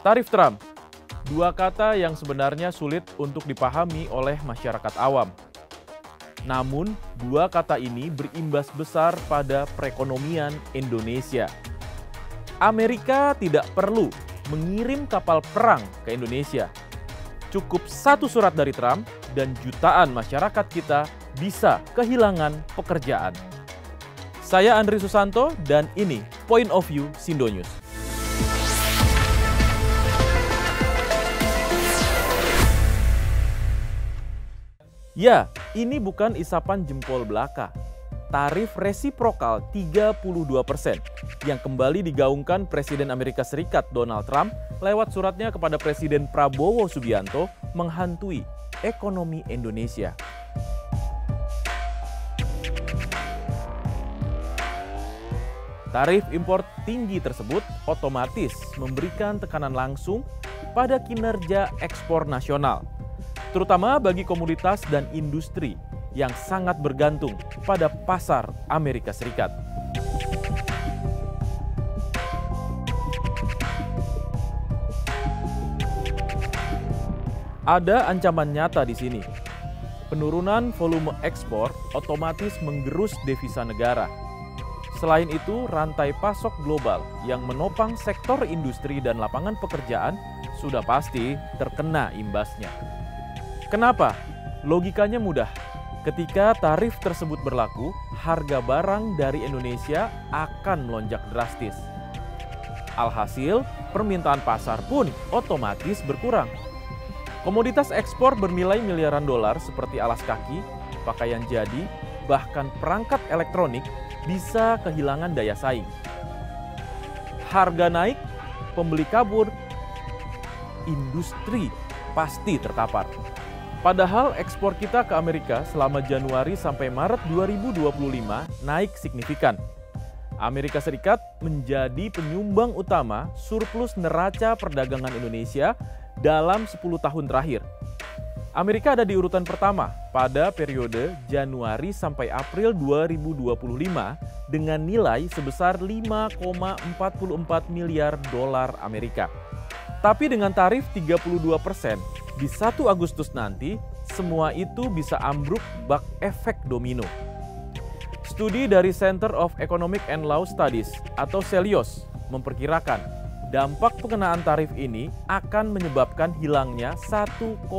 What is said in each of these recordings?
Tarif Trump, dua kata yang sebenarnya sulit untuk dipahami oleh masyarakat awam. Namun, dua kata ini berimbas besar pada perekonomian Indonesia. Amerika tidak perlu mengirim kapal perang ke Indonesia. Cukup satu surat dari Trump dan jutaan masyarakat kita bisa kehilangan pekerjaan. Saya Andri Susanto dan ini Point of View Sindo News. Ya, ini bukan isapan jempol belaka. Tarif resiprokal 32% yang kembali digaungkan Presiden Amerika Serikat Donald Trump lewat suratnya kepada Presiden Prabowo Subianto menghantui ekonomi Indonesia. Tarif impor tinggi tersebut otomatis memberikan tekanan langsung pada kinerja ekspor nasional, terutama bagi komoditas dan industri yang sangat bergantung pada pasar Amerika Serikat. Ada ancaman nyata di sini. Penurunan volume ekspor otomatis menggerus devisa negara. Selain itu, rantai pasok global yang menopang sektor industri dan lapangan pekerjaan sudah pasti terkena imbasnya. Kenapa? Logikanya mudah. Ketika tarif tersebut berlaku, harga barang dari Indonesia akan melonjak drastis. Alhasil, permintaan pasar pun otomatis berkurang. Komoditas ekspor bernilai miliaran dolar seperti alas kaki, pakaian jadi, bahkan perangkat elektronik bisa kehilangan daya saing. Harga naik, pembeli kabur, industri pasti terkapar. Padahal ekspor kita ke Amerika selama Januari sampai Maret 2025 naik signifikan. Amerika Serikat menjadi penyumbang utama surplus neraca perdagangan Indonesia dalam 10 tahun terakhir. Amerika ada di urutan pertama pada periode Januari sampai April 2025 dengan nilai sebesar 5,44 miliar dolar Amerika. Tapi dengan tarif 32%, di 1 Agustus nanti semua itu bisa ambruk bak efek domino. Studi dari Center of Economic and Law Studies atau CELIOS memperkirakan dampak pengenaan tarif ini akan menyebabkan hilangnya 1,2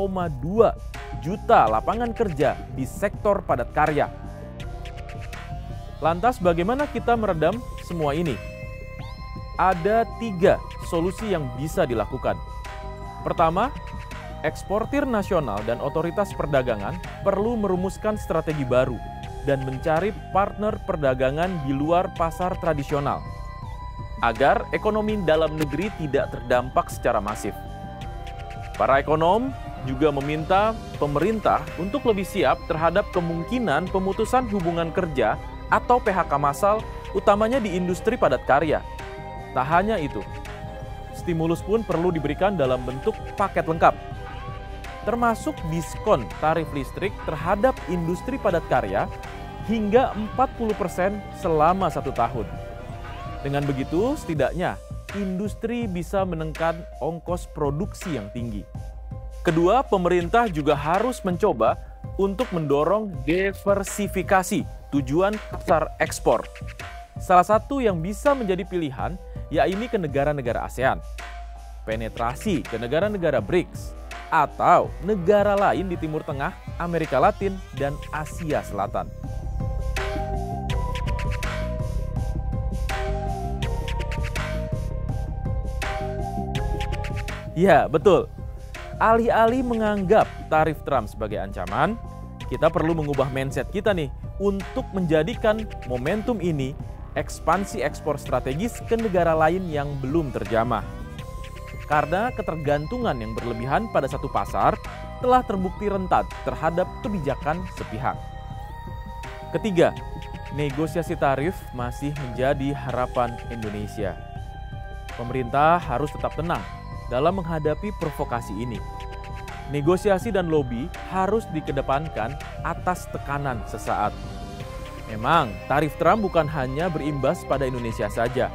juta lapangan kerja di sektor padat karya. Lantas bagaimana kita meredam semua ini? Ada 3 solusi yang bisa dilakukan. Pertama, eksportir nasional dan otoritas perdagangan perlu merumuskan strategi baru dan mencari partner perdagangan di luar pasar tradisional, agar ekonomi dalam negeri tidak terdampak secara masif. Para ekonom juga meminta pemerintah untuk lebih siap terhadap kemungkinan pemutusan hubungan kerja atau PHK massal, utamanya di industri padat karya. Tak hanya itu, stimulus pun perlu diberikan dalam bentuk paket lengkap, termasuk diskon tarif listrik terhadap industri padat karya hingga 40% selama 1 tahun. Dengan begitu, setidaknya industri bisa menekan ongkos produksi yang tinggi. Kedua, pemerintah juga harus mencoba untuk mendorong diversifikasi tujuan pasar ekspor. Salah satu yang bisa menjadi pilihan yaitu ke negara-negara ASEAN, penetrasi ke negara-negara BRICS, atau negara lain di Timur Tengah, Amerika Latin, dan Asia Selatan. Ya, betul. Alih-alih menganggap tarif Trump sebagai ancaman, kita perlu mengubah mindset kita nih untuk menjadikan momentum ini ekspansi ekspor strategis ke negara lain yang belum terjamah. Karena ketergantungan yang berlebihan pada satu pasar telah terbukti rentan terhadap kebijakan sepihak. Ketiga, negosiasi tarif masih menjadi harapan Indonesia. Pemerintah harus tetap tenang dalam menghadapi provokasi ini. Negosiasi dan lobi harus dikedepankan atas tekanan sesaat. Memang, tarif Trump bukan hanya berimbas pada Indonesia saja.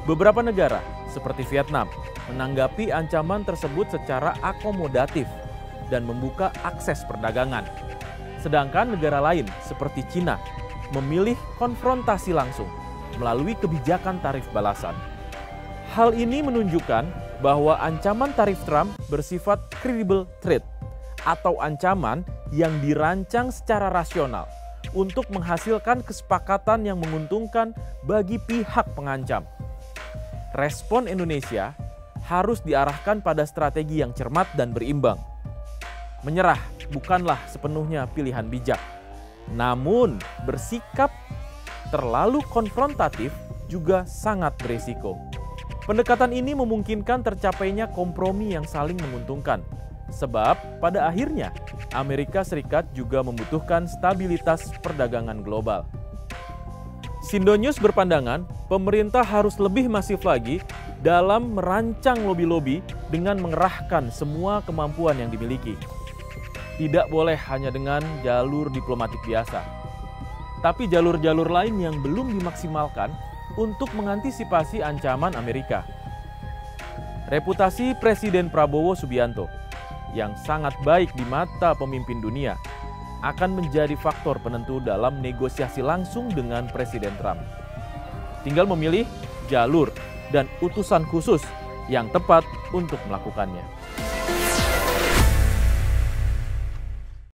Beberapa negara seperti Vietnam, menanggapi ancaman tersebut secara akomodatif dan membuka akses perdagangan. Sedangkan negara lain seperti Cina memilih konfrontasi langsung melalui kebijakan tarif balasan. Hal ini menunjukkan bahwa ancaman tarif Trump bersifat credible threat atau ancaman yang dirancang secara rasional untuk menghasilkan kesepakatan yang menguntungkan bagi pihak pengancam. Respon Indonesia harus diarahkan pada strategi yang cermat dan berimbang. Menyerah bukanlah sepenuhnya pilihan bijak, namun bersikap terlalu konfrontatif juga sangat berisiko. Pendekatan ini memungkinkan tercapainya kompromi yang saling menguntungkan, sebab pada akhirnya Amerika Serikat juga membutuhkan stabilitas perdagangan global. Sindonews berpandangan pemerintah harus lebih masif lagi dalam merancang lobi-lobi dengan mengerahkan semua kemampuan yang dimiliki. Tidak boleh hanya dengan jalur diplomatik biasa, tapi jalur-jalur lain yang belum dimaksimalkan untuk mengantisipasi ancaman Amerika. Reputasi Presiden Prabowo Subianto yang sangat baik di mata pemimpin dunia akan menjadi faktor penentu dalam negosiasi langsung dengan Presiden Trump. Tinggal memilih jalur dan utusan khusus yang tepat untuk melakukannya.